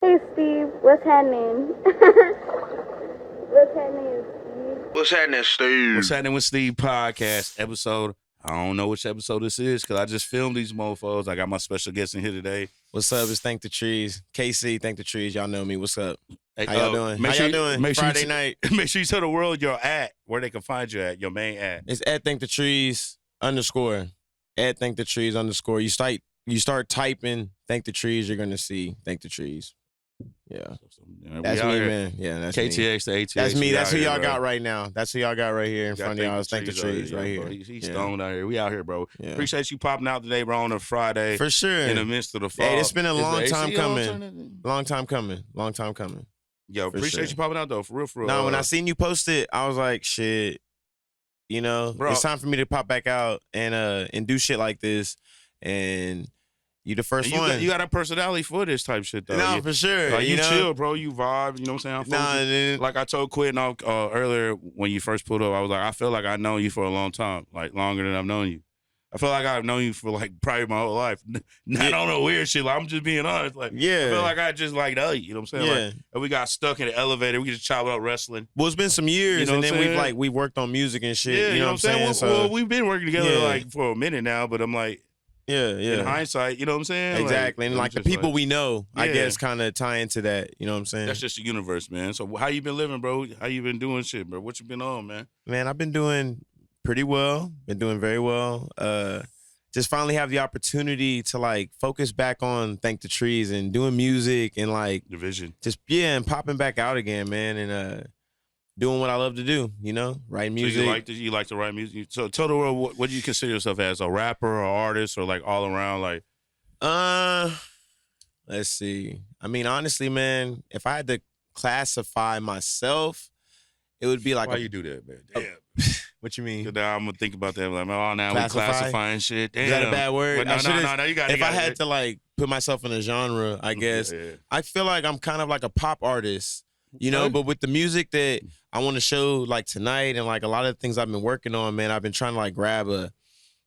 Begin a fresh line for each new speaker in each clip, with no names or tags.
Hey Steve, what's happening? What's happening, Steve?
What's happening, Steve?
What's happening with Steve podcast episode? I don't know which episode this is because I just filmed these mofos. I got my special guest in here today.
What's up? It's Thank the Trees. KCThankTheTrees. Y'all know me. What's up?
Hey,
How y'all doing?
Make
How
sure
y'all doing?
Make
Friday
sure
night.
Make sure you tell the world your at, where they can find you at, your main at.
It's at Thank the Trees _ at Thank the Trees _ You start typing Thank the Trees, you're gonna see Thank the Trees. Yeah. That's me, man. Yeah, that's me.
KTX to ATX.
That's me. That's who y'all
bro.
got right now. That's who y'all got right here in front of y'all. It's Thank the Trees right here.
He's stoned out here. We out here, bro.
Yeah.
Appreciate you popping out today, bro, on a Friday.
For sure.
In the midst of the fall.
Hey, it's been a long time
AC
coming. Long time coming. Long time coming.
Yo, appreciate you popping out, though. For real.
No, when I seen you post it, I was like, shit, you know,
Bro.
it's time for me to pop back out and do shit like this. And you the first one.
You got a personality for this type shit, though.
No, for sure.
Like, you
know?
chill, bro. You vibe. You know what I'm saying? Like I told Quentin earlier when you first pulled up, I was like, I feel like I've known you for a long time, like longer than I've known you. I feel like I've known you for like probably my whole life. Not on no weird shit. Like, I'm just being honest. Like,
yeah.
I feel like I just like know you. You know what I'm saying?
Yeah.
Like, and we got stuck in the elevator. We just chop up wrestling.
Well, it's been some years,
You know
and
what
then
I'm saying?
we've worked on music and shit.
Yeah,
you know what I'm saying?
Well, we've been working together
Yeah.
like for a minute now, but I'm like,
yeah.
in hindsight, you know what I'm saying?
Exactly. And like the people we know, I
Yeah.
guess, kind of tie into that. You know what I'm saying?
That's just the universe, man. So how you been living, bro? How you been doing shit, bro? What you been on, man?
Man, I've been doing pretty well. Been doing very well. Just finally have the opportunity to like focus back on Thank the Trees and doing music and like
The vision.
just and popping back out again, man, and doing what I love to do. You know, writing music.
So you like to write music. So tell the world what do you consider yourself as, a rapper or artist or like all around like?
Let's see. I mean, honestly, man, if I had to classify myself, it would be like
Why you do that, man? Damn.
What you mean?
Now I'm gonna think about that. Like, oh, now
Classify?
we classifying shit. Damn.
Is that a bad word?
But no. You got.
If I had to like put myself in a genre, I guess
Yeah.
I feel like I'm kind of like a pop artist, you know.
Okay.
But with the music that I want to show, like tonight, and like a lot of the things I've been working on, man, I've been trying to like grab a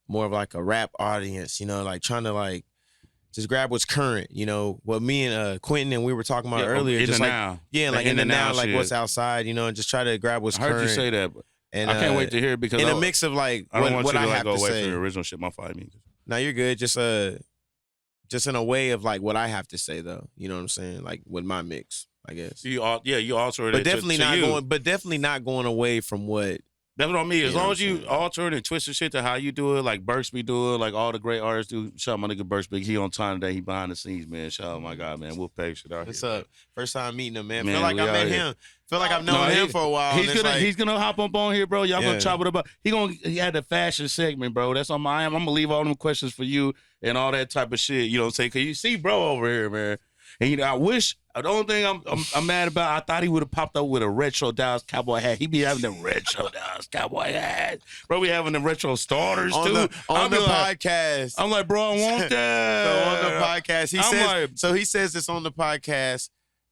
more of like a rap audience, you know, like trying to like just grab what's current, you know. What me and Quentin and we were talking about earlier,
in
just
the
like
now.
like in the now, like
shit.
what's outside, you know, and just try to grab what's
I heard
current.
you say that, but
And
I can't wait to hear it because
in a mix of like
I don't want
what
you to
I
like
have
go
to
away
say.
from the original shit. My fault. I mean.
No, you're good. Just in a way of like what I have to say though. You know what I'm saying? Like with my mix, I guess.
You alter it.
But definitely
to
not
you.
going. But definitely not going away from what.
That's what I mean. As
You know
long
what
as
I'm
you
saying?
alter it and twist the shit to how you do it, like Burksby do it, like all the great artists do. Shout out my nigga Burksby. He on time today. He behind the scenes, man. Shout out my God, man. We'll pay shit out
What's
here.
up? First time meeting him, man.
Man,
Feel like
we
I
out
met
here.
him. Feel like I've known him for a while.
He's
and it's
gonna
like,
he's gonna hop up on here, bro. Y'all
Yeah.
gonna chop it up. He had the fashion segment, bro. That's on my. I'm gonna leave all them questions for you and all that type of shit. You know what I'm saying? Cause you see, bro, over here, man. And you know, I wish. The only thing I'm mad about, I thought he would have popped up with a retro Dallas Cowboy hat. He be having them retro Dallas Cowboy hats. Bro, we having them retro starters
on
too.
on the podcast.
I'm like, bro, I want that.
So on the podcast, he
I'm
says.
like-
So he says this on the podcast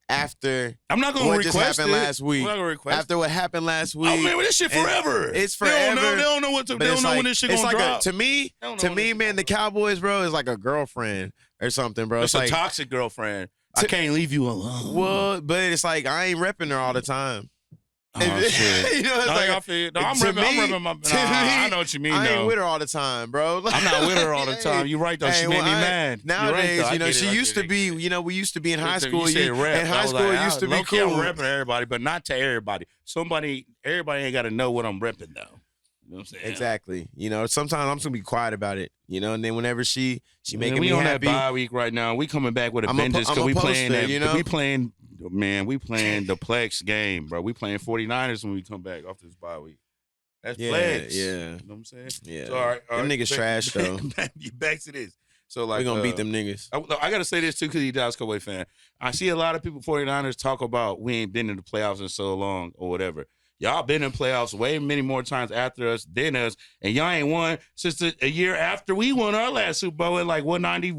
after
I'm not gonna
what
request
just happened
it.
last week.
I'm not gonna request.
After what happened last week.
Oh man, this shit
And
forever.
it's
They don't
forever.
know, they don't know what to.
But
They
it's
don't know
like,
when this shit
it's
gonna
like
drop.
to me,
They don't know when this shit
man, the Cowboys, bro, is like a girlfriend or something, bro.
It's
like,
a toxic girlfriend. I can't leave you alone.
well, but it's like I ain't repping her all the time.
Oh, shit.
You know, it's
No,
like
I feel, no, I'm
to
repping. I'm
me-
repping my.
to
Nah,
me,
I know what you mean.
I ain't
though.
with her all the time, bro.
I'm not with her all the time. You're right though. She made me mad. You're right,
Nowadays,
though. I
you know,
get it,
she
I
used
get
to
it.
be, you know, we used to be in high school.
You said rep.
In
I
high
was
school,
like,
it used to be
low-key,
cool.
I'm repping everybody, but not to everybody. Everybody ain't got to know what I'm repping though. You know what I'm saying?
Exactly. You know, sometimes I'm just gonna be quiet about it. You know, and then whenever she making
we
me
on
happy,
that bye week right now. We coming back with a
I'm a
vengeance
po-
because
I'm
we
a
playing
poster,
that.
you know?
We playing the Plex game, bro. We playing 49ers when we come back off this bye week. That's
Yeah,
Plex.
yeah.
You know what I'm saying?
yeah,
So, all right,
them niggas trash though.
Back to this. So like
We gonna beat them niggas.
I got to say this too because he's a Dallas Cowboy fan. I see a lot of people 49ers talk about we ain't been in the playoffs in so long or whatever. Y'all been in playoffs way many more times after us than us, and y'all ain't won since a year after we won our last Super Bowl in like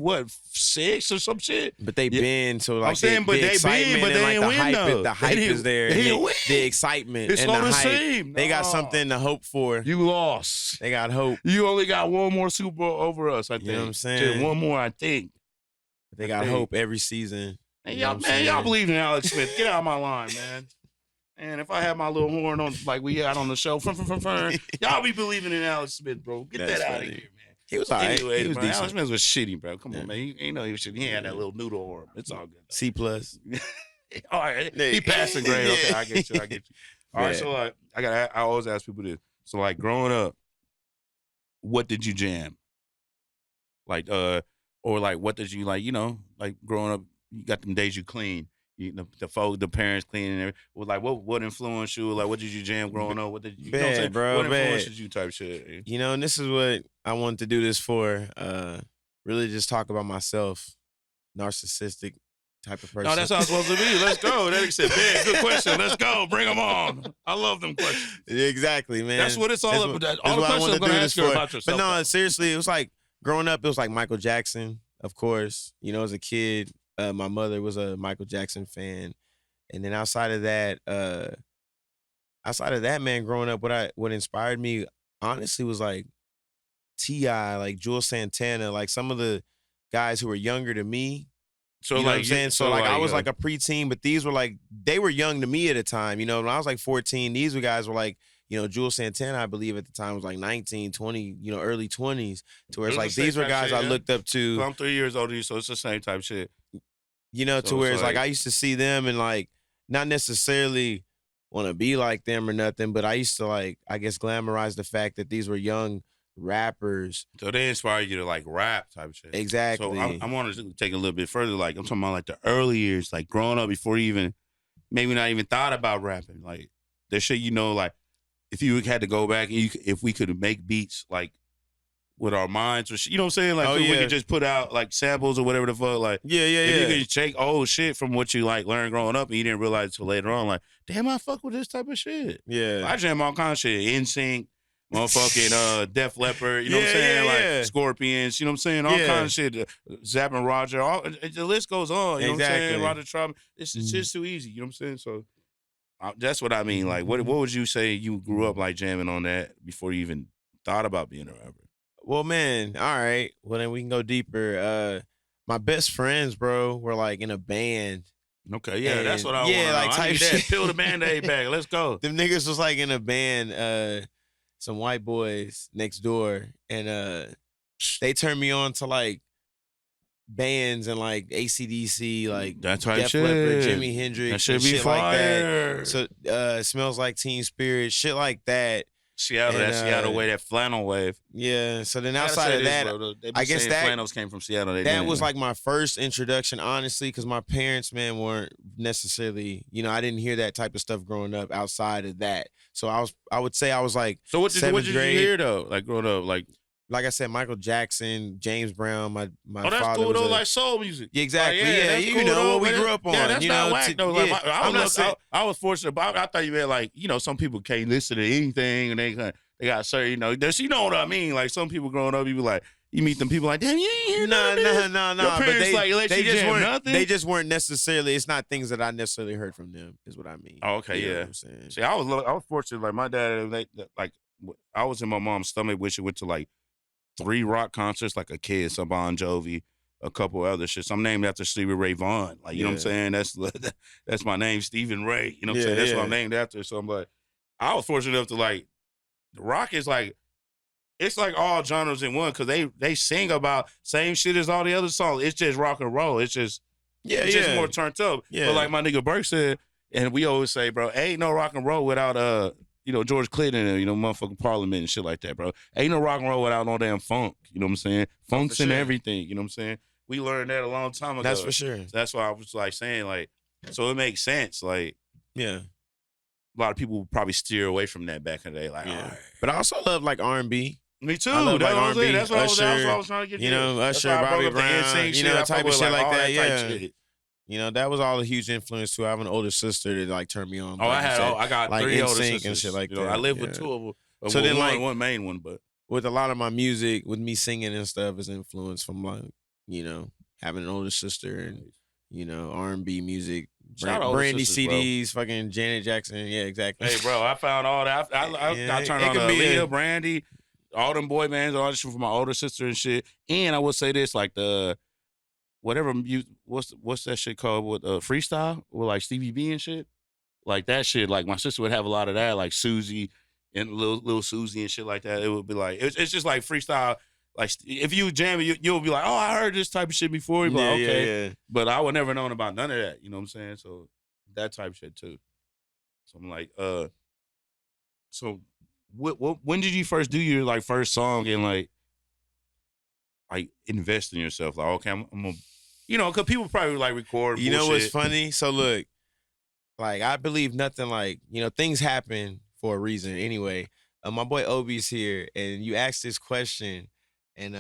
196 or some shit.
But they been so like
I'm saying, but
the
they
excitement
been, but
and,
they
like,
ain't
the
win
hype,
though.
the hype is there.
They
and
didn't win.
the excitement
It's
and
all
the
the
hype.
same.
They got
Nah.
something to hope for.
You lost.
They got hope.
You only got one more Super Bowl over us, I think.
You know what I'm saying?
Just one more, I think.
They got
Hey.
hope every season.
Hey,
You know
y'all,
what I'm
man, y'all
saying?
believe in Alex Smith. Get out of my line, man. And if I had my little horn on, like we had on the show, y'all be believing in Alex Smith, bro. Get
That's
that out of
funny.
here, man.
He was all right.
Anyways,
He was
bro,
decent.
Alex Smith was shitty, bro. Come
Yeah.
on, man. He know he was shitty. He had that
Yeah.
little noodle arm. It's all good.
C+.
All right, he passed the grade. Okay, I get you. All right,
Yeah.
so like, I always ask people this. So like, growing up, what did you jam? Like, or like, what did you like? You know, like growing up, you got them days you clean. The parents cleaning and everything. Well, like what influenced you? Like what did you jam growing up? What did you, know what I'm saying?
Bro,
what influenced you type shit?
You know, and this is what I wanted to do this for. Really just talk about myself. Narcissistic type of person.
No, that's how it's supposed to be. Let's go. That said, man, good question. Let's go. Bring them on. I love them questions.
Exactly, man.
That's what it's all about. All the
what I
questions
wanted
I'm going to ask you about yourself.
But no, seriously, it was like growing up, it was like Michael Jackson, of course. You know, as a kid, my mother was a Michael Jackson fan. And then outside of that, man, growing up, what inspired me honestly was like T.I., like Jules Santana, like some of the guys who were younger than me.
So
you know
like,
what I'm saying? So like I was like a preteen, but these were like, they were young to me at the time. You know, when I was like 14, these guys were like, you know, Jules Santana, I believe at the time was like 19, 20, you know, early 20s. To where it's like, these were guys I looked up to.
So I'm 3 years older than you, so it's the same type shit.
You know, to where it's like I used to see them and like, not necessarily want to be like them or nothing, but I used to like, I guess, glamorize the fact that these were young rappers.
So they inspire you to like rap type shit.
Exactly.
So I want to take it a little bit further. Like I'm talking about like the early years, like growing up before you even, maybe not even thought about rapping. Like that shit, you know, like if you had to go back and if we could make beats like with our minds or shit, you know what I'm saying? Like we could just put out like samples or whatever the fuck. Like if you could take old shit from what you like learned growing up and you didn't realize until later on, like, damn, I fuck with this type of shit.
Yeah.
I jam all kinds of shit. NSYNC, motherfucking Def Leppard, you know what I'm saying? Like Scorpions, you know what I'm saying? All kinds of shit. Zapp and Roger, the list goes on. You know what I'm saying? Roger Troutman. It's just too easy. You know what I'm saying? So that's what I mean. Like, what would you say you grew up like jamming on that before you even thought about being a rapper?
Well, man, all right. Well, then we can go deeper. My best friends, bro, were like in a band.
Okay, yeah, that's what I want.
Like
I
type
need that.
shit.
Peel the Band-Aid back. Let's go.
Them niggas was like in a band, some white boys next door, and they turned me on to like bands and like AC/DC, like
that type
Def
shit.
Leppard, Jimi Hendrix,
That should
and
be
shit
fire.
like that. So Smells Like Teen Spirit, shit like that.
Seattle, that Seattle way, that flannel wave.
Yeah. So then outside of that, I guess that
flannels came from Seattle.
That was like my first introduction, honestly, because my parents, man, weren't necessarily, you know, I didn't hear that type of stuff growing up outside of that. So I would say I was like,
so what did you hear though? Like growing up,
like I said, Michael Jackson, James Brown, my
oh, that's
father
cool though,
was
like soul music.
Exactly.
Like,
yeah, you
cool
know
though,
what we grew up on.
Yeah, that's
you
not
know,
whack though. Like, I was fortunate, but I thought you meant like, you know, some people can't listen to anything and they got certain, you know, you know what I mean? Like some people growing up, you be like, you meet them people like, damn, you ain't hear nothing.
No.
Your parents
But they just weren't.
nothing.
They just weren't necessarily. It's not things that I necessarily heard from them. Is what I mean.
Oh, okay,
you know
yeah.
what I'm saying?
See, I was fortunate. Like my dad, like I was in my mom's stomach when she went to like 3 rock concerts, like a kid, some Bon Jovi, a couple other shit. So I'm named after Stevie Ray Vaughan. Like, you know what I'm saying? That's my name, Stephen Ray. You know what I'm saying? That's what I'm named after. So I'm like, I was fortunate enough to like, the rock is like, it's like all genres in one because they sing about same shit as all the other songs. It's just rock and roll. It's just just more turned up.
Yeah.
But like my nigga Burke said, and we always say, bro, ain't no rock and roll without you know, George Clinton and, you know, motherfucking Parliament and shit like that, bro. Ain't no rock and roll without no damn funk. You know what I'm saying? Funk's in everything. You know what I'm saying? We learned that a long time ago.
That's for sure.
That's why I was like saying, like, so it makes sense. Like,
yeah.
A lot of people would probably steer away from that back in the day. Like, all right.
But I also love like R&B.
Me too.
I love like
R&B.
R&B.
That's what
Usher,
I was trying to get.
You know, Usher, Bobby Brown, you know, type of shit like that. Yeah. You know, that was all a huge influence too. I have an older sister that like turned me on.
Oh, I got
like
3 older
NSYNC
sisters
and shit like
you know,
that.
I live with 2 of them.
So then, like
one main one, but
with a lot of my music, with me singing and stuff, is influenced from like, you know, having an older sister and, you know, R&B music, Brandy CDs, bro. Fucking Janet Jackson. Yeah, exactly.
Hey, bro, I found all that. I turned on Aaliyah, Brandy, all them boy bands, all this shit for my older sister and shit. And I will say this, like the whatever what's that shit called with freestyle with like Stevie B and shit, like that shit. Like my sister would have a lot of that, like Susie and little Susie and shit like that. It would be like it's just like freestyle. Like if you jam it, you'll be like, oh, I heard this type of shit before. You'll be like, okay, but I would never known about none of that. You know what I'm saying? So that type of shit too. So I'm like, so when did you first do your like first song and like invest in yourself? Like, okay, I'm gonna, you know, because people probably like record.
You know what's funny? So look, like I believe nothing. Like, you know, things happen for a reason. Anyway, my boy Obi's here, and you asked this question, and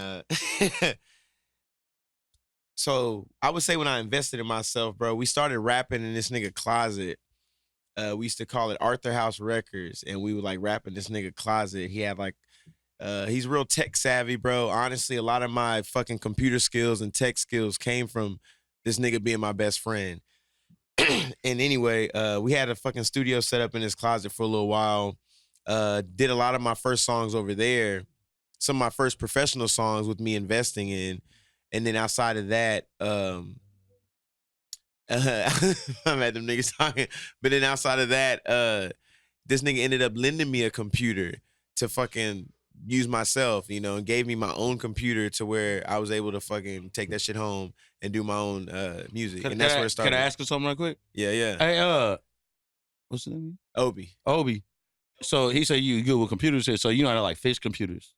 so I would say when I invested in myself, bro, we started rapping in this nigga closet. We used to call it Arthur House Records, and we would like rap in this nigga closet. He had like, he's real tech savvy, bro. Honestly, a lot of my fucking computer skills and tech skills came from this nigga being my best friend. And anyway, we had a fucking studio set up in his closet for a little while. Did a lot of my first songs over there. Some of my first professional songs with me investing in. And then outside of that, I'm at them niggas talking. But then outside of that, this nigga ended up lending me a computer to fucking use myself, you know, and gave me my own computer to where I was able to fucking take that shit home and do my own music. And that's where it started.
Can I ask you something real quick?
Yeah.
Hey, what's his name? Obi. So he said you good with computers here, so you know how to like fix computers?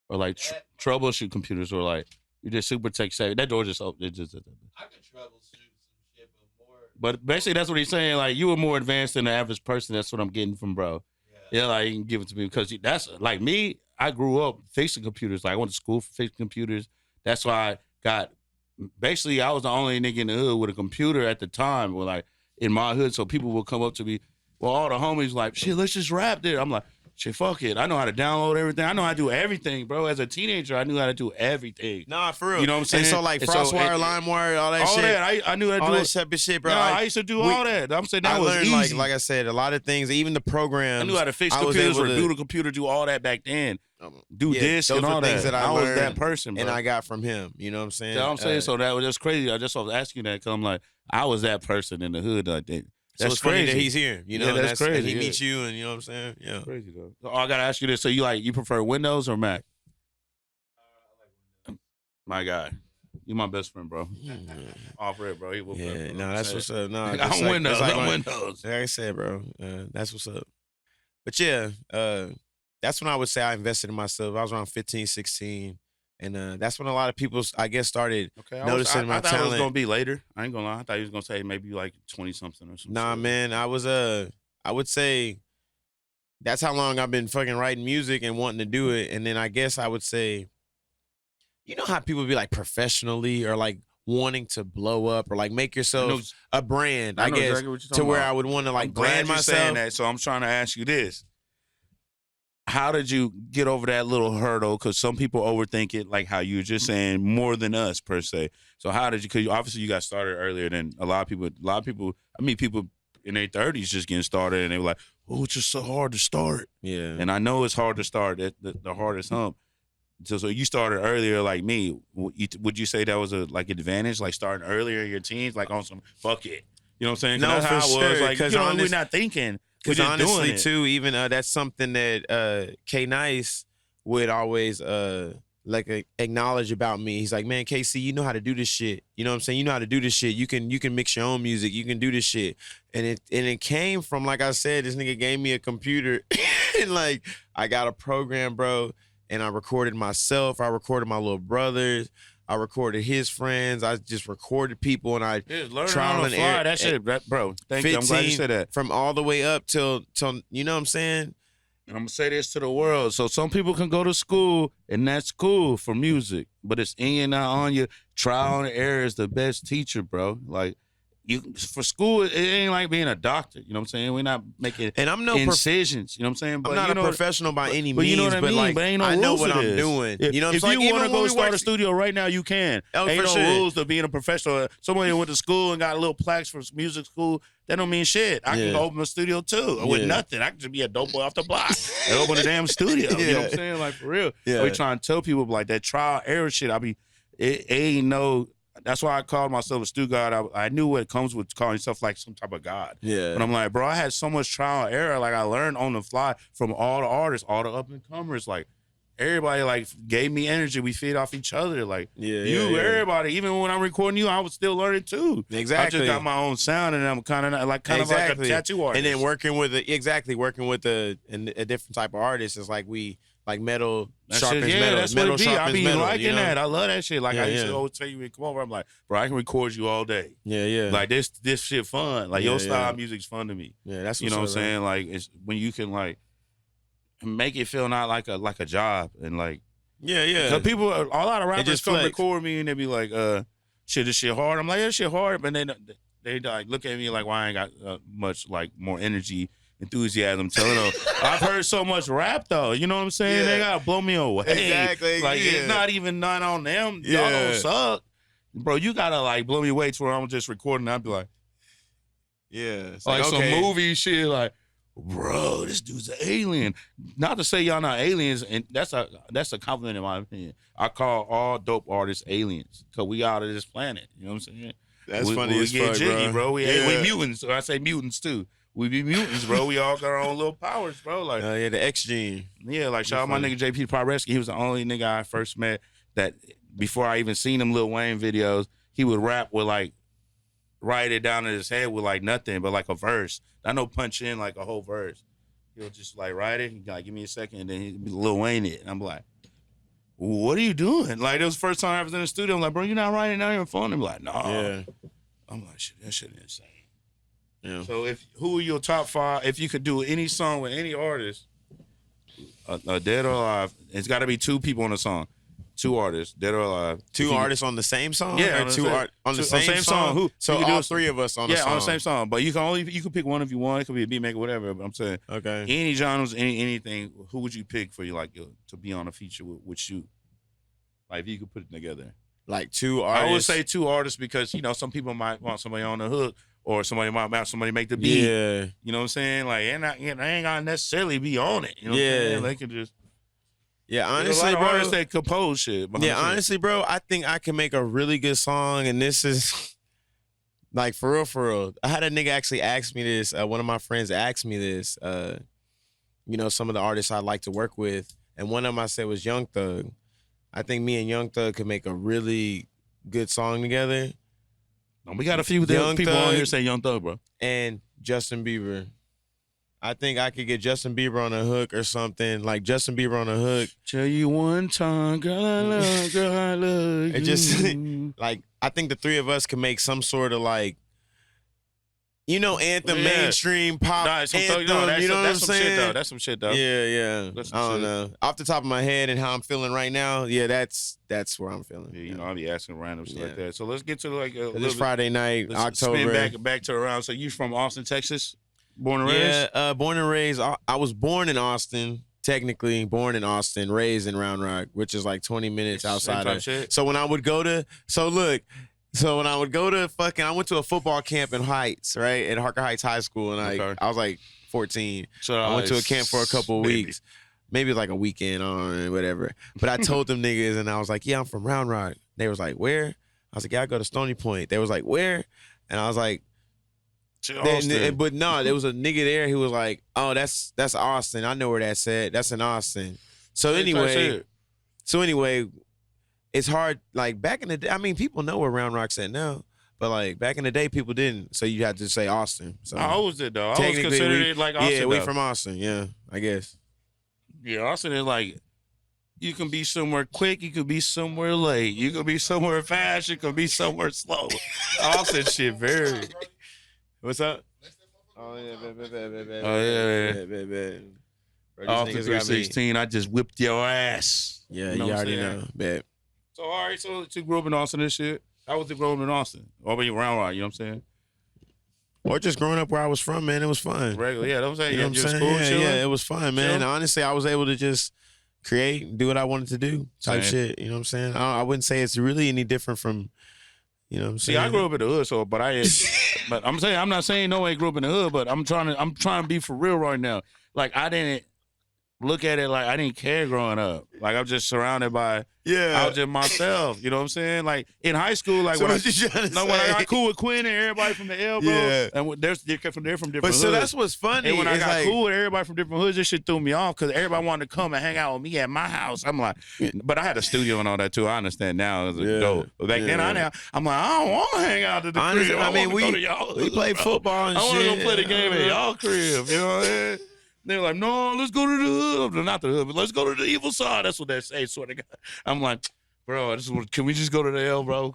Or like troubleshoot computers, or like you just super tech savvy. That door just opened. I could troubleshoot some shit, but more. But basically, that's what he's saying. Like you were more advanced than the average person. That's what I'm getting from bro. Yeah, like you can give it to me because that's like me. I grew up fixing computers. Like I went to school for fixing computers. That's why I got. Basically, I was the only nigga in the hood with a computer at the time. Or like in my hood, so people would come up to me. Well, all the homies like, shit, let's just rap there. I'm like, shit, fuck it. I know how to download everything. I know how to do everything, bro. As a teenager, I knew how to do everything.
Nah, for real.
You know what I'm saying?
And so like FrostWire, LimeWire, all that shit.
All that. I knew how to do
all that type of shit, bro.
No, I used to do all that. I'm saying that was
learned,
easy.
like I said, a lot of things, even the programs.
I knew how to fix computers, review the computer, do all that back then. Do this and all
things
that.
I
was that person, bro.
And I got from him. You know what I'm saying?
You know what I'm saying? So that was just crazy. I was asking you that because I'm like, I was that person in the hood like that.
That's
so it's crazy
that he's here, you know.
Yeah, that's crazy.
And he meets you, and you know what I'm saying. Yeah,
crazy though. So I gotta ask you this: so you prefer Windows or Mac? My guy, you my best friend, bro. Off red, bro.
That's what's up. No,
I'm Windows. I'm Windows.
Like I said, bro, that's what's up. But yeah, that's when I would say I invested in myself. I was around 15, 16. And that's when a lot of people, I guess, started noticing my talent.
I thought it was gonna be later. I ain't gonna lie. I thought he was gonna say maybe like 20-something or something.
Nah, man. I would say that's how long I've been fucking writing music and wanting to do it. And then I guess I would say, you know how people be like professionally or like wanting to blow up or like make yourself a brand. I guess exactly to where I would want to like brand myself.
Saying that, so I'm trying to ask you this. How did you get over that little hurdle? Because some people overthink it, like how you were just saying, more than us per se. So how did you? Because obviously you got started earlier than a lot of people. I mean, people in their 30s just getting started, and they were like, "Oh, it's just so hard to start."
Yeah.
And I know it's hard to start. The hardest hump. So you started earlier, like me. Would you say that was a like advantage, like starting earlier in your teens, like on some fuck it? You know what I'm saying?
No,
that's
for
how
sure.
I was. Like, we're not thinking.
Because honestly, too, even that's something that K Nice would always acknowledge about me. He's like, man, KC, you know how to do this shit. You know what I'm saying? You know how to do this shit. You can mix your own music. You can do this shit. And it came from, like I said, this nigga gave me a computer and like I got a program, bro. And I recorded myself. I recorded my little brothers. I recorded his friends. I just recorded people, and I
trial and error. That shit, bro. Thank you. I'm glad you said that.
From all the way up till you know what I'm saying.
And I'm gonna say this to the world. So some people can go to school, and that's cool for music, but it's in you, not on you. Trial and error is the best teacher, bro. Like for school, it ain't like being a doctor. You know what I'm saying? We're not making incisions. You know what I'm saying?
But I'm not a professional by any means.
But you know what I mean?
Like,
but ain't no
I know
rules
what
to
I'm
this.
doing. You know what I'm saying?
If you want to go start a studio right now, you can. Ain't no rules to being a professional. Somebody who went to school and got little plaques from music school, that don't mean shit. I can open a studio too with nothing. I can just be a dope boy off the block and open a damn studio. You know what I'm saying? Like for real. We trying to tell people like that trial error shit. I mean, it ain't no. that's why I called myself a stu god. I knew what comes with calling yourself like some type of god.
Yeah.
But I'm like, bro, I had so much trial and error. Like I learned on the fly from all the artists, all the up and comers. Like everybody like gave me energy. We feed off each other. Like everybody. Even when I'm recording you, I was still learning too.
Exactly.
I just got my own sound, and I'm kind of like a tattoo artist.
And then working with a different type of artist is like metal sharpens metal.
That's
metal
what it be. I be
metal,
liking that. I love that shit. Like I used to
yeah.
always tell you, come over. I'm like, bro, I can record you all day.
Yeah.
Like this shit fun. Like your style of music's fun to me.
Yeah, that's
you know what I'm saying. Like it's when you can like make it feel not like a job and like Cause people, a lot of rappers come record me and they be like, shit, this shit hard. I'm like, yeah, this shit hard, but they like look at me like, why I ain't got much like more energy, enthusiasm. Telling them, I've heard so much rap though. You know what I'm saying? They gotta blow me away.
Exactly.
Like it's not even none on them. Y'all don't suck, bro. You gotta like blow me away to where I'm just recording. And I'd be like,
it's
like some movie shit, like. Bro, this dude's an alien. Not to say y'all not aliens, and that's a compliment in my opinion. I call all dope artists aliens because we out of this planet. You know what I'm saying?
That's funny
we
as
get
fuck,
jiggy, bro. We mutants. So I say mutants too. We be mutants, bro. We all got our own little powers, bro. Like
the X gene.
Yeah, like shout out my nigga JP Pyreski. He was the only nigga I first met that before I even seen him Lil Wayne videos, he would rap with like write it down in his head with like nothing but like a verse. I know punch in like a whole verse. He'll just like write it. He'd like, give me a second, and then he'd be Lil Wayne it. And I'm like, what are you doing? Like, it was the first time I was in the studio. I'm like, bro, you're not writing down your phone? I'm like, no. Yeah. I'm like, shit, that shit insane. Yeah. So who are your top 5? If you could do any song with any artist, dead or alive, it's got to be 2 people on the song. 2 artists, dead or alive.
2 artists on the same song?
Yeah,
on the same song. Who? So all 3 of us on the song.
Yeah, on the same song. But you can pick one if you want. It could be a beat maker, whatever. But I'm saying, any genres, anything. Who would you pick for you like to be on a feature with you? Like if you could put it together.
Like 2 artists.
I would say 2 artists because some people might want somebody on the hook. Or somebody might want somebody to make the beat. Yeah. You know what I'm saying? Like, they ain't gotta necessarily be on it. You know what I'm saying? They can just.
Yeah, honestly,
a lot of
bro.
artists that compose shit.
Yeah, honestly, bro, I think I can make a really good song, and this is like for real. I had a nigga actually ask me this. One of my friends asked me this. Some of the artists I like to work with, and one of them I said was Young Thug. I think me and Young Thug could make a really good song together.
We got a few people on here say Young Thug, bro.
And Justin Bieber. I think I could get Justin Bieber on a hook or something. Like Justin Bieber on a hook.
Tell you one time, girl, I love you.
It just, like, I think the 3 of us can make some sort of, like, anthem, mainstream pop anthem. You know what I'm saying?
That's some shit, though.
Yeah. I don't know. Off the top of my head and how I'm feeling right now, that's where I'm feeling.
Yeah, I'll be asking random shit like that. So let's get to, like,
this Friday night, October.
Spin back to around. So you from Austin, Texas? Born and raised?
Yeah, born and raised. I was born in Austin, technically born in Austin, raised in Round Rock, which is like 20 minutes outside of
shit.
So when I would go to, I went to a football camp in Heights, right? At Harker Heights High School, and I was like 14. So I went to a camp for a couple of weeks. Maybe like a weekend or whatever. But I told them niggas, and I was like, yeah, I'm from Round Rock. They was like, where? I was like, yeah, I go to Stony Point. They was like, where? And I was like, but no, there was a nigga there who was like, oh, that's Austin. I know where that's at. That's in Austin. So anyway, it's hard. Like back in the day, I mean, people know where Round Rock's at now, but like back in the day, people didn't. So you had to say Austin. So
I always did though. I always considered it like Austin.
Yeah, we from Austin. Yeah, I guess.
Yeah, Austin is like, you can be somewhere quick, you can be somewhere late, you can be somewhere fast, you can be somewhere slow. Austin shit very.
What's up?
Oh yeah. Off the 316, I just whipped your ass.
Yeah, you already know, bet.
So all right, so you grew up in Austin and shit. How was it growing up in Austin? Or were you around Rock, you know what I'm saying?
Or just growing up where I was from, man, it was fun.
Regular, yeah, that was saying.
You know what I'm saying?
Cool,
yeah, it was fun, man. Honestly, I was able to just create and do what I wanted to do type shit. You know what I'm saying? I wouldn't say it's really any different from, you know what I'm saying?
See, I grew up in the hood, but I'm not saying no way grew up in the hood, but I'm trying to be for real right now. Like I didn't look at it like I didn't care growing up. Like I'm just surrounded by I was just myself. You know what I'm saying? Like in high school, like
So
when
what you trying to
when I
say?
got cool with Quinn and everybody from the L, bro, and they're from different
But
hoods.
so that's what's funny.
And when I
It's
got
like,
cool with everybody from different hoods, this shit threw me off because everybody wanted to come and hang out with me at my house. I'm like, but I had a studio and all that too. I understand now as a dope. But back then, I'm like, I don't want to hang out at the
honestly,
crib.
I mean,
go to y'all
we played football and
I
shit.
want to go play the game at y'all crib. You know what I mean? They're like, no, let's go to the hood. Not the hood, but let's go to the evil side. That's what they say, swear to God. I'm like, bro, can we just go to the L, bro?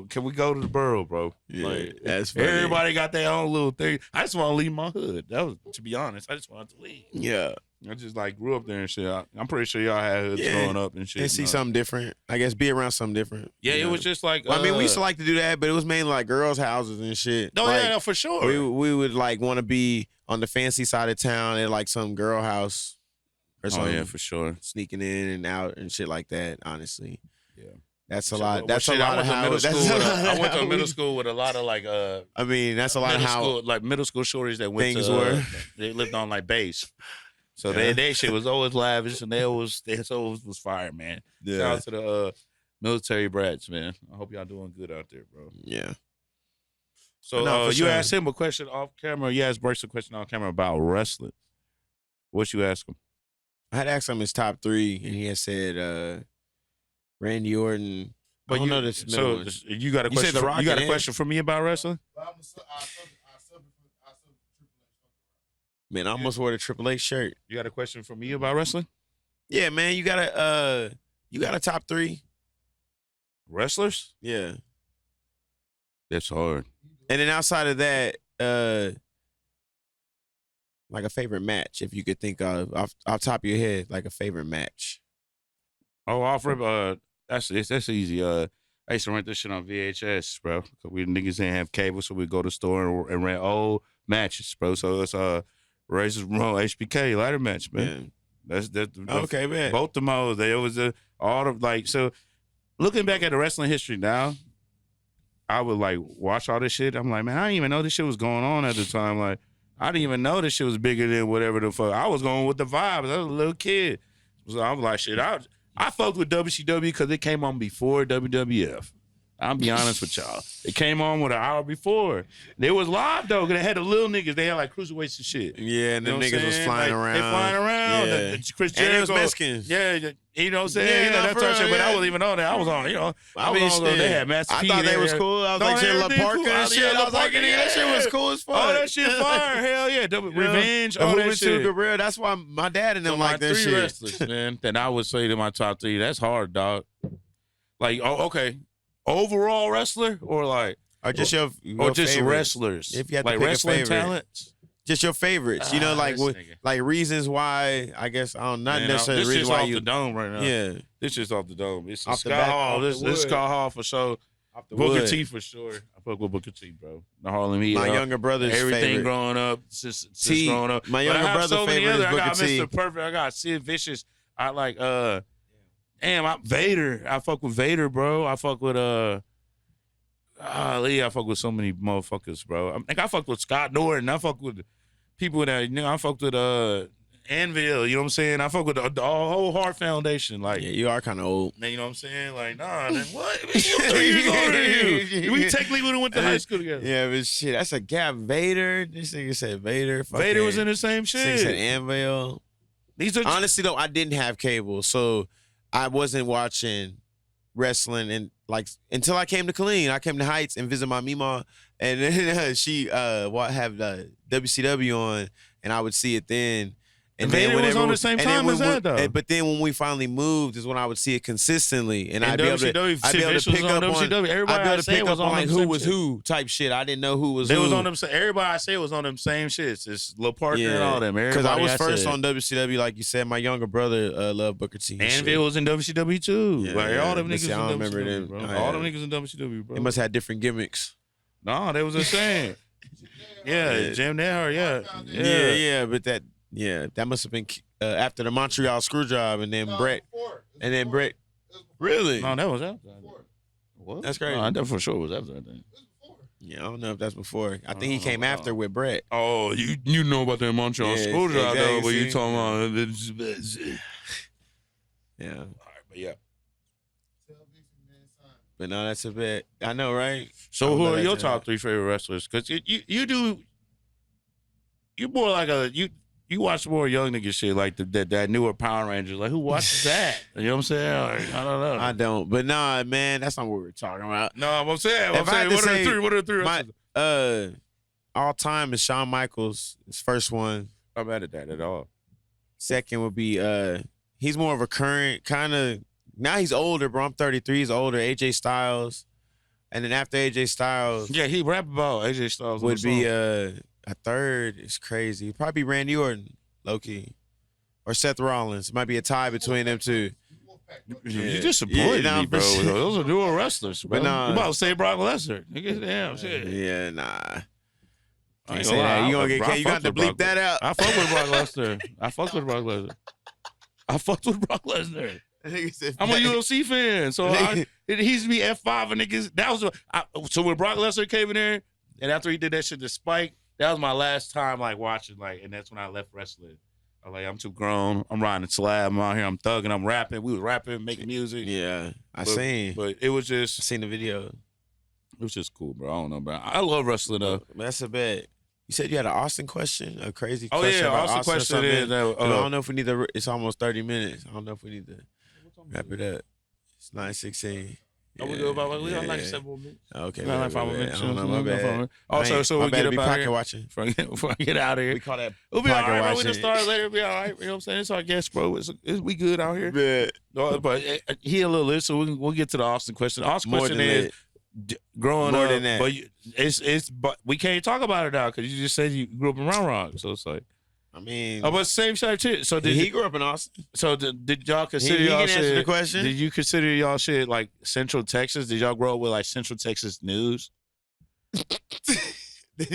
Can we go to the borough, bro?
Yeah,
like,
that's funny.
everybody got their own little thing. I just want to leave my hood. That was, to be honest, I just wanted to leave.
Yeah.
I just like grew up there and shit. I'm pretty sure y'all had hoods growing up and shit.
And see something different. I guess be around something different.
Yeah, it was just like.
Well, I mean, we used to like to do that, but it was mainly like girls' houses and shit.
No,
like,
yeah, no, for sure.
We would like want to be on the fancy side of town at like some girl house or something.
Oh yeah, for sure.
Sneaking in and out and shit like that. Honestly,
yeah,
that's a lot. That's a
shit,
lot of how.
I went to middle school with a lot of like.
I mean, that's a lot of how
like middle school shorties that went
things
to.
were.
They lived on like base. So they shit was always lavish and they always was fire, man.
Yeah.
Shout out to the military brats, man. I hope y'all doing good out there, bro.
Yeah.
So
No,
you
sure.
asked him a question off camera. You asked Burks a question off camera about wrestling. What you ask him?
I had asked him his top 3, and he had said Randy Orton.
But
I don't know this middle one.
You got a
You said
question?
The Rock
You got a
and
question for me about wrestling?
Man, I almost wore the Triple H shirt.
You got a question for me about wrestling?
Yeah, man, you got a top 3
Wrestlers?
Yeah.
That's hard.
And then outside of that, like a favorite match, if you could think of off top of your head, like a favorite match.
Oh, off rip. That's easy. I used to rent this shit on VHS, bro. We niggas didn't have cable, so we go to the store and rent old matches, bro. So it's Razor Ramon HBK ladder match, man. That's
okay, man.
Both the modes. They was all the like. So looking back at the wrestling history now, I would like watch all this shit. I'm like, man, I didn't even know this shit was going on at the time. Like, I didn't even know this shit was bigger than whatever the fuck. I was going with the vibes. I was a little kid, so I'm like, shit. I fucked with WCW because it came on before WWF. I'll be honest with y'all. It came on with an hour before. They was live though, because they had the little niggas. They had like cruiserweights and shit.
Yeah, and the niggas was
saying?
flying
Like,
around.
They flying around.
Yeah.
Chris
And
Jericho.
it was Mexicans.
Yeah, you know what I'm saying?
Yeah,
That
for
type of shit.
real,
But I
yeah.
wasn't even on that. I was on,
I mean, shit.
they had Master
I
P
thought they
there.
was cool. I was
No,
like, shit, La
everything
Parka
cool.
and shit. I was like,
La
nigga, that shit was
Parka,
cool as fuck.
Oh, that shit fire. Hell yeah. Revenge, all that shit.
Real. That's why my dad and them
My
like that
3
shit.
wrestlers, man, that I would say to my top 3. That's hard, dog. Like, okay. Overall wrestler or like,
Or just your
just
favorites.
wrestlers.
If you had to
like
pick a
wrestling
favorite.
talents.
Just your favorites. You know, like
this nigga.
like reasons why, I guess, I don't, not
Man,
necessarily
this
reasons
is
why
off
you.
the dome right now.
Yeah.
This is off the dome. It's
Off the
Scott
back,
Hall.
off
This
the wood.
Scott Hall for sure.
Off the
Booker
wood.
T for sure. I fuck with Booker T, bro. The Harlem Heat.
My younger brother's
everything
favorite.
growing up, since
T,
growing up.
my
But I
younger
have
brother's
so many
favorite is
other. I got
Booker T.
Mr. Perfect. I got Sid Vicious. I like Vader. I fuck with Vader, bro. I fuck with I fuck with so many motherfuckers, bro. I fuck with Scott Norton. I fuck with people that, I fuck with Anvil, you know what I'm saying? I fuck with the whole Heart Foundation. Like,
Yeah, you are kind of old.
man, you know what I'm saying? Like, nah, then what? You 3 years older than you. We technically would have went to high school together.
Yeah, but shit, that's a gap. Vader. This nigga said Vader.
Vader was in the same
This nigga said
shit.
Anvil.
These are
Honestly, though, I didn't have cable, so I wasn't watching wrestling and like until I came to Killeen. I came to Heights and visit my Mima, and then she have WCW on, and I would see it then. And
Vader
then
was on the same time as that, though.
But then when we finally moved, is when I would see it consistently, and I'd be able to
WCW,
I'd be able to
Sid
pick
Vicious
up
was on WCW. Everybody
I'd be
I
able to
say
pick
was
up on
on
like
them
who
same
was
shit.
who type shit. I didn't know who was
They
who.
was on them. Everybody I say was on them same shits. It's Lil Parker and all them.
Because I
Everybody
was first
said.
on WCW, like you said. My younger brother loved Booker T. and shit.
Anvil was in WCW too.
Yeah,
like all them
but
niggas
see, I
in
don't remember
WCW,
them.
bro.
Oh,
All them
yeah.
niggas in WCW, bro.
They must have different gimmicks.
No, they was the same. Yeah, Jim Neher,
Yeah, but that must have been after the Montreal Screwjob, and then Brett. Really?
No, that was after. What?
That's crazy.
No, that for sure was after that thing.
Yeah, I don't know if that's before. I think he came after with Brett.
Oh, you know about that Montreal exposure out there, but you talking about.
Yeah.
All right, but yeah.
But no, that's a bit. I know, right?
So who are your top 3 favorite wrestlers? Because you're more like you watch more young nigga shit like that newer Power Rangers. Like who watches that? You know what I'm saying? Like, I don't know.
I don't. But nah, man, that's not what we're talking about.
No, I'm saying. What are the 3?
My all time is Shawn Michaels. His first one.
I'm not mad at that at all.
Second would be he's more of a current kind of. Now he's older, bro. I'm 33. He's older. AJ Styles, and then after AJ Styles,
yeah, he rap about AJ Styles.
Would be a third. It's crazy. It'd probably be Randy Orton, low-key, or Seth Rollins. It might be a tie between them two.
You disappointed me, bro. Those are dual wrestlers, bro. But nah, you about to say Brock Lesnar? Damn shit.
Yeah, nah.
I ain't say that. You gonna get?
You got to bleep that out.
I fuck with Brock Lesnar. I fucked with Brock Lesnar. I'm a UFC fan, so it used to be F5 and niggas. That was so when Brock Lesnar came in there, and after he did that shit to Spike, that was my last time like watching, like, and that's when I left wrestling. I was like, I'm too grown. I'm riding a slab. I'm out here. I'm thugging. I'm rapping. We was rapping, making music.
Yeah, but
it was just.
I seen the video.
It was just cool, bro. I don't know, bro. I love wrestling though.
That's a bet. You said you had an Austin question, a crazy
question. Oh yeah, Austin question is.
I don't know if we need to. It's almost 30 minutes. I don't know if we need to wrap it up. It's 9:16.
Yeah, we go about we got like 7 more minutes.
Okay,
like 5 more minutes.
I don't know, my bad.
Also, so we get up out here.
Watching.
Before I get out of here,
we call that.
We'll be all right. Bro. We
Watching.
just start later. We'll be all right. You know what I'm saying? It's our guest, bro. We good out here.
Yeah.
But he a little lit, so we'll get to the Austin question. Austin question is growing
more
up,
than that.
but we can't talk about it now because you just said you grew up in Round Rock, so it's like.
I mean,
but same shit too. So
he grew up in Austin.
So did y'all consider y'all shit?
Answer the question.
Did you consider y'all shit like Central Texas? Did y'all grow up with like Central Texas news?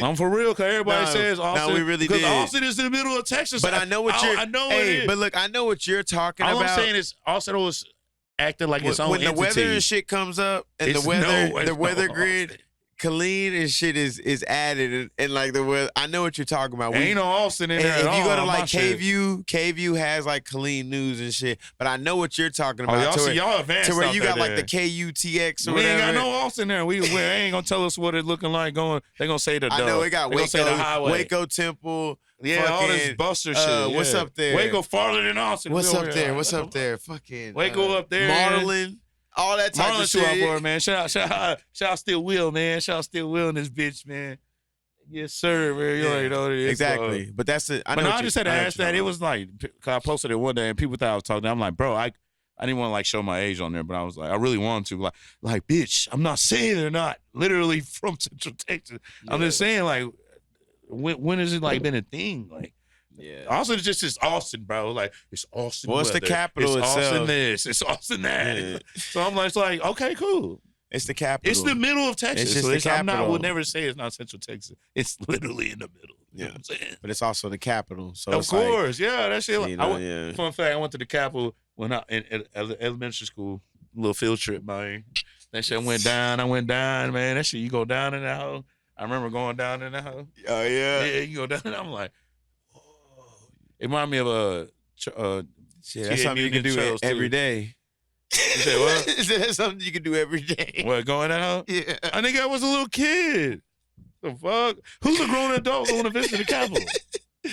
I'm for real, cause everybody says Austin.
No, we really did.
Austin is in the middle of Texas.
But I know what you're.
I know
hey,
it is.
But look, I know what you're talking
about.
All
I'm saying is Austin was acting like its own
when
entity.
The weather and shit comes up, and the weather grid. Colleen and shit is added and like the weather. I know what you're talking about.
Ain't no Austin in there at all.
If you go to like KView has like Colleen news and shit. But I know what you're talking about.
Y'all advanced
to where you got
there.
Like the KUTX or
we
whatever.
Ain't got no Austin there. We ain't gonna tell us what it looking like going. They gonna say the.
I know it got Waco Temple.
Yeah, all this Buster shit.
What's up there?
Waco farther than Austin.
What's up there? Fucking
Waco up there.
Marlin. All that type of shit.
Out for it, man. Shout out Still Will, man. Shout out Still Will in this bitch, man. Yes, sir, man. You already know what it is.
Exactly. But that's it. I
just had to ask that. It was like, cause I posted it one day and people thought I was talking. I'm like, bro, I didn't want to like show my age on there, but I was like, I really wanted to. Like, bitch, I'm not saying they're not literally from Central Texas. Yeah. I'm just saying, like, when has it like been a thing? Like,
yeah.
Austin is just Austin, bro. Like, it's Austin.
Well, it's the capital
it's
itself.
Austin this. It's Austin that. Yeah. So I'm like, okay, cool.
It's the capital.
It's the middle of Texas.
It's just the capital.
I would never say it's not Central Texas. It's literally in the middle.
Yeah.
You know what I'm saying?
But it's also the capital. So
of course, yeah. That shit.
Yeah.
Fun fact, I went to the capital when I in elementary school, little field trip, man. That shit went down. I went down, man. That shit, you go down in that hole. I remember going down in that hole.
Oh, yeah.
Yeah, you go down and I'm like, it reminded me of a
shit. That's something you can do every day.
You say what?
That's something you can do every day.
What, going out?
Yeah.
I think I was a little kid. The fuck? Who's a grown adult going to visit the Capitol?
I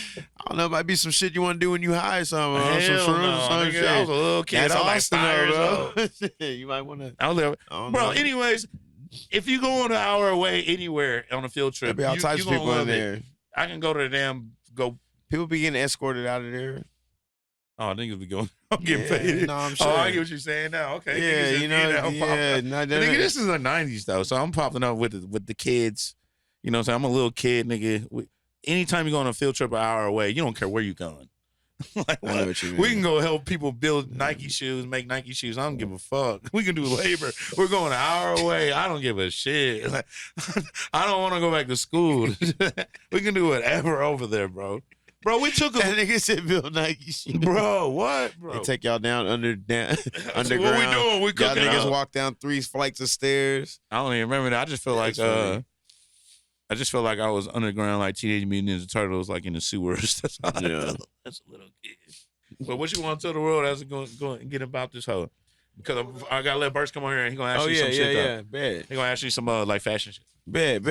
don't know. It might be some shit you want to do when you hire someone.
Hell
some shrooms,
no,
shit.
I was a little kid.
That's Austin,
bro.
You might want to.
Bro, anyways, if you go on an hour away anywhere on a field trip,
there'll be all types of people in there.
I can go to the damn
People be getting escorted out of there.
Oh, niggas be going. I'm getting paid.
No, I'm sure.
Oh, I get what you're saying now. Okay.
Yeah, you know. Yeah,
nigga, this is the '90s though, so I'm popping up with the kids. You know what I'm saying? I'm a little kid, nigga. Anytime you go on a field trip an hour away, you don't care where you going. Like,
I know what you mean.
We can go help people build Nike shoes, make Nike shoes. I don't give a fuck. We can do labor. We're going an hour away. I don't give a shit. Like, I don't want to go back to school. We can do whatever over there, bro. Bro, we took
that nigga said build Nike shoes.
Bro, what, bro?
They take y'all down underground.
What we doing? We cooking
y'all niggas
up.
walk down 3 flights of stairs.
I don't even remember that. I just feel like I just felt like I was underground, like Teenage Mutant Ninja Turtles, like in the sewers. That's how I felt as a little kid. But what you want to tell the world as going and get about this hoe? Because I gotta let Burst come on here and he gonna ask you some shit.
Yeah, bet.
He gonna ask you some like fashion shit.
Bet.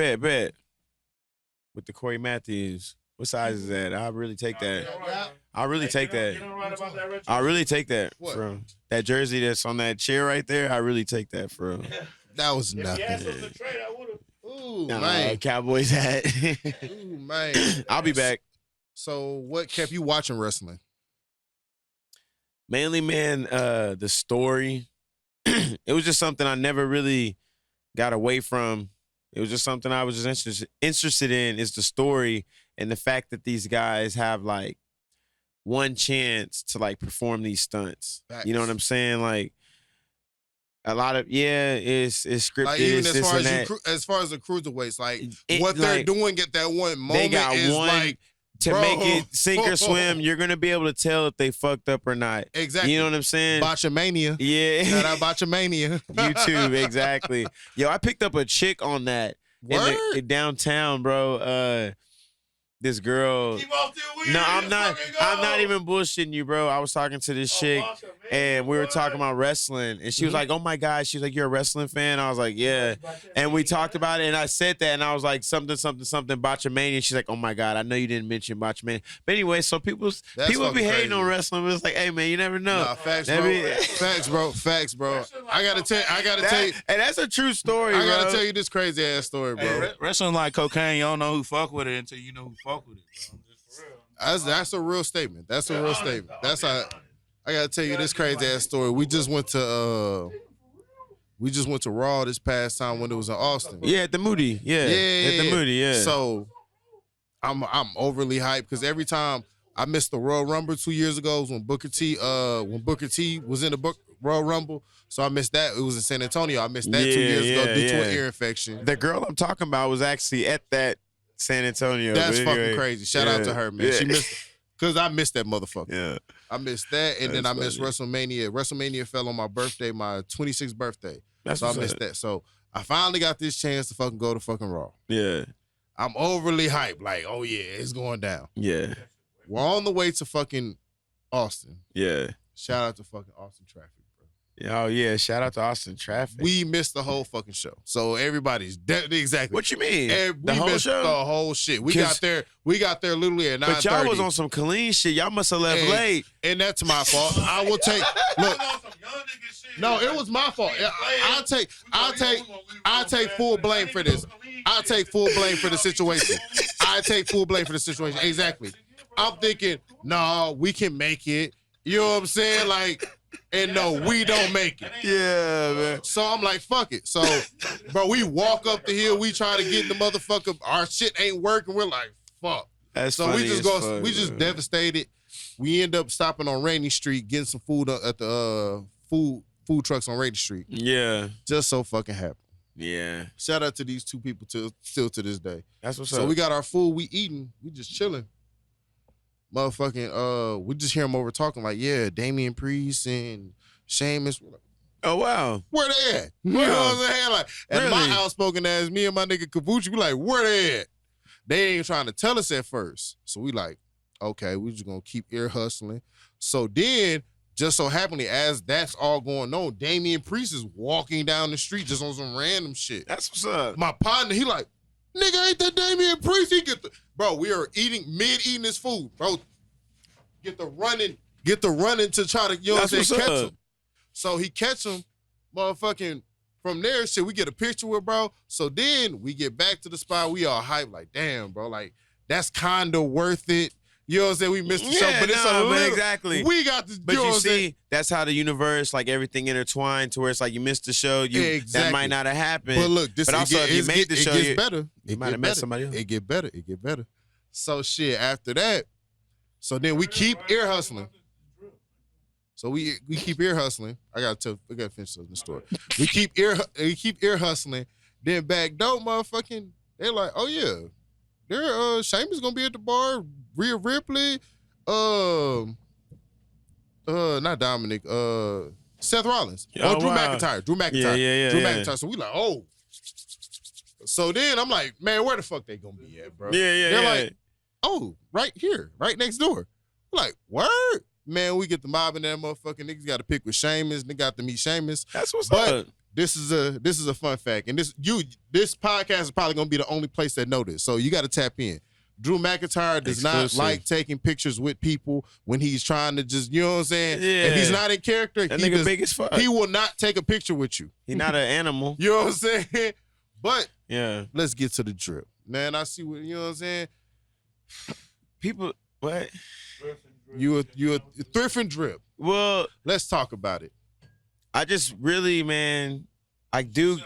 With the Corey Matthews, what size is that? I really take that. I really take that. I really take that from that jersey that's on that chair right there. I really take that from.
That was nothing. Ooh, man.
Cowboys hat.
Ooh, man.
I'll be back.
So what kept you watching wrestling?
Mainly, man, the story. It was just something I never really got away from. It was just something I was just interested in is the story and the fact that these guys have like one chance to like perform these stunts. Facts. You know what I'm saying? Like a lot of it's scripted.
Like even
it's
as far as the cruiserweights, like what they're doing at that one moment
they got
is
one,
like.
To make it sink or swim, you're gonna be able to tell if they fucked up or not.
Exactly.
You know what I'm saying?
Botchamania.
Yeah.
Shout out Botchamania.
YouTube, exactly. Yo, I picked up a chick on that in downtown, bro. This girl. No, I'm not even bullshitting you, bro. I was talking to this chick and we were talking about wrestling and she was like, oh my God. She was like, you're a wrestling fan? I was like, yeah. And we talked about it and I said that and I was like, something, Botchamania. She's like, oh my God, I know you didn't mention Botchamania. But anyway, so people be hating on wrestling, but it's like, hey man, you never know.
Nah, facts, bro. Facts, bro. I gotta tell you.
And that's a true story,
I gotta tell you this crazy ass story, bro.
Hey, wrestling like cocaine, you don't know who fuck with it until you know who fuck with it, bro. Just for real.
That's a real statement. That's a real statement. That's how I gotta tell you this crazy ass story. We just went to Raw this past time when it was in Austin.
Yeah, at the Moody. Yeah. At the Moody, yeah.
So I'm overly hyped because every time I missed the Royal Rumble 2 years ago was when Booker T was in the Royal Rumble. So I missed that. It was in San Antonio. I missed that 2 years ago due to an ear infection.
The girl I'm talking about was actually at that San Antonio.
That's fucking crazy. Shout out to her, man. She missed because I missed that motherfucker.
Yeah.
I missed that, and then I missed WrestleMania. WrestleMania fell on my birthday, my 26th birthday. So I missed that. So I finally got this chance to fucking go to fucking Raw.
Yeah.
I'm overly hyped. Like, oh yeah, it's going down.
Yeah.
We're on the way to fucking Austin.
Yeah.
Shout out to fucking Austin traffic, bro.
Oh yeah, shout out to Austin traffic.
We missed the whole fucking show. So everybody's exactly.
What you mean?
We missed the whole shit. We got there literally at 9:30. But
y'all was on some clean shit. Y'all must have left late.
And that's my fault. I will take look. No, it was my fault. I'll take full blame for this. I'll take full blame for the situation. Exactly. I'm thinking, no, we can make it. You know what I'm saying? Like, and no, we don't make it.
Yeah, man.
So I'm like, fuck it. So, bro, we walk up the hill. We try to get in the motherfucker. Our shit ain't working. We're like, fuck.
That's
so
funny
we just devastated. We end up stopping on Rainy Street, getting some food at the food trucks on Rainy Street.
Yeah.
Just so fucking happy.
Yeah.
Shout out to these two people still to this day.
That's what's up.
So we got our food, we eating, we just chilling. Motherfucking, we just hear them over talking like, yeah, Damian Priest and Sheamus.
Oh, wow.
Where they at? You know what I'm saying? Like, and my outspoken ass, me and my nigga Kabuchi, we like, where they at? They ain't trying to tell us at first. So we like, okay, we just gonna keep ear hustling. So then, just so happenly, as that's all going on, Damian Priest is walking down the street just on some random shit.
That's what's up.
My partner, he like, nigga, ain't that Damian Priest? He get the bro. We are eating this food, bro. Get the running to try to, you know what I'm saying, catch him. So he catch him, motherfucking. From there, shit, we get a picture with bro. So then we get back to the spot. We all hype like, damn, bro, like that's kinda worth it. You know what I'm saying? We missed the show, but it's a little,
exactly.
We got the.
But you see, that's how the universe, like everything intertwined to where it's like you missed the show. That might not have happened.
But look, if you made the show, it gets better.
You might have met somebody else.
It get better. So shit, after that, so then we keep ear hustling. So we keep ear hustling. I gotta finish the story. We keep ear hustling. Then back door, motherfucking, they're like, oh yeah, Sheamus gonna be at the bar. Rhea Ripley, not Dominic, Seth Rollins. Drew McIntyre.
Yeah.
Drew McIntyre. So we like, oh, So then I'm like, man, where the fuck they gonna be at, bro?
Yeah.
They're like, oh, right here, right next door. I'm like, word? Man, we get the mob in that motherfucking niggas got to pick with Seamus. They got to meet Seamus.
That's what's
but
up.
This is a fun fact. And this podcast is probably gonna be the only place that know this. So you gotta tap in. Drew McIntyre does not like taking pictures with people when he's trying to just, you know what I'm saying?
Yeah.
If he's not in character,
That nigga big as fuck.
He will not take a picture with you.
He not an animal.
You know what I'm saying? But
Yeah.
let's get to the drip. Man, I see what, you know what I'm saying?
People, what?
You a thrift and drip.
Well,
Let's talk about it.
I just really, man, I do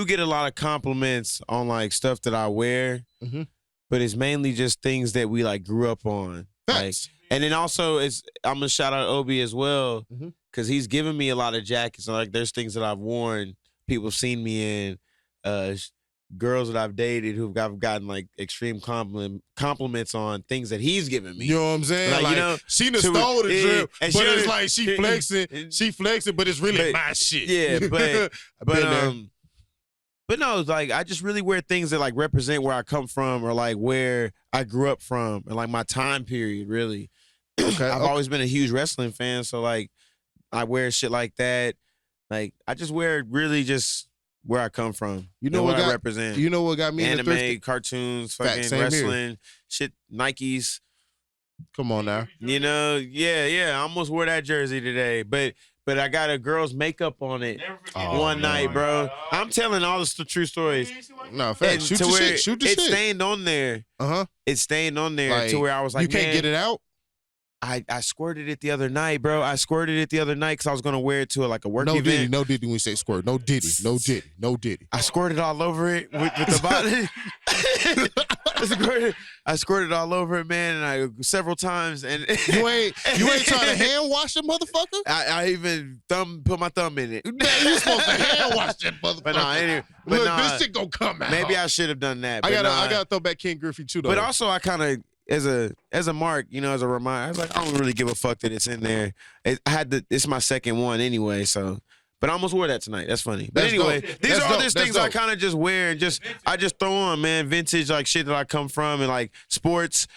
get a lot of compliments on like stuff that I wear,
Mhm.
but it's mainly just things that we like grew up on. Like,
Facts.
and then also I'm gonna shout out Obi as well,
Mhm.
because he's given me a lot of jackets. And like there's things that I've worn, people have seen me in, girls that I've dated who've gotten like extreme compliments on things that he's given me.
You know what I'm saying?
Like, you know,
she done stole the drip,
and
but
she
it's
done-
like she flexing, but it's really my shit.
Yeah, but
been there.
but no, it's like I just really wear things that like represent where I come from or like where I grew up from and like my time period. Really,
Okay,
I've always been a huge wrestling fan, so like I wear shit like that. Like I just wear really just where I come from.
You know
and
what
I
got-
represent.
You know what got me in the
Anime,
thrift?
cartoons,
Fact,
fucking
same here.
wrestling, shit, Nikes.
Come on now.
You know, yeah. I almost wore that jersey today, but I got a girl's makeup on it one night, bro. I'm telling all the true stories.
No,
And
facts. Shoot
to
the
where
shit. Shoot the
it
shit.
stained on there. It stained on there
Like,
to where I was like,
you can't
man,
get it out.
I squirted it the other night, bro. I squirted it the other night because I was gonna wear it to like a work
No
event.
diddy, no diddy when we say squirt. No diddy, no diddy, no diddy.
I squirted all over it with the bottle. I squirted all over it, man, and I several times. And
You ain't trying to hand wash that motherfucker?
I even put my thumb in it.
Man, you supposed to hand wash that motherfucker.
But nah, anyway,
Look,
nah,
this shit gonna come out.
maybe I should have done that.
I
but
gotta throw back King Griffey too though.
But also, I kind of as a mark, you know, as a reminder, I was like, I don't really give a fuck that it's in there. It's my second one anyway, so. But I almost wore that tonight. That's funny. But
That's
anyway,
dope.
these
That's
are all
dope.
these
That's
things I
dope.
kind of just wear and I just throw on, man. Vintage like shit that I come from and like sports,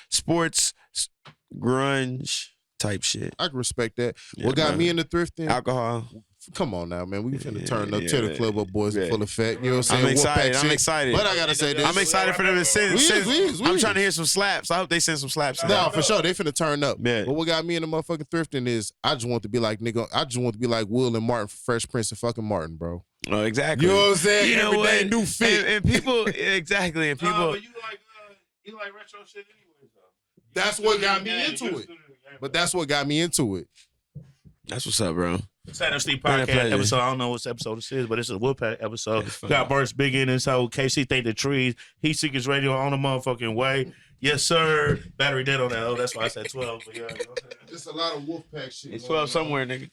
grunge type shit.
I can respect that.
Yeah,
What got
bro.
me into thrifting?
Alcohol.
Come on now, man. We finna turn up
yeah,
to the club up boys in
yeah.
full effect. You know what I'm saying?
I'm excited.
Wolfpack
I'm
shit.
excited.
But I gotta say this.
I'm excited for them to send.
We is.
I'm trying to hear some slaps. I hope they send some slaps.
No, for sure. They finna turn up.
Yeah.
But what got me into motherfucking thrifting is I just want to be like nigga. I just want to be like Will and Martin, Fresh Prince and fucking Martin, bro.
Oh, exactly.
You know what I'm saying?
You know
Every day
what?
new fit.
And people, exactly. And people,
but you like retro shit anyway, though.
That's what got me into it. But that's what got me into it.
that's what's up, bro.
Saturday Sleep
Been a
Podcast
pleasure.
episode. I don't know what episode this is, but it's a Wolfpack episode.
It's fun.
Got Burst Big in this whole KCThankTheTrees. Heat Seekers Radio on the motherfucking way. Yes, sir. Battery dead on that. Oh, that's why I said 12. But yeah, you know what I'm saying?
It's a lot of Wolfpack shit.
It's
going
12
on.
somewhere, nigga.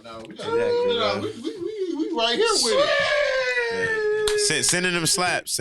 No, we
Exactly,
we right here with it.
Sending them slaps.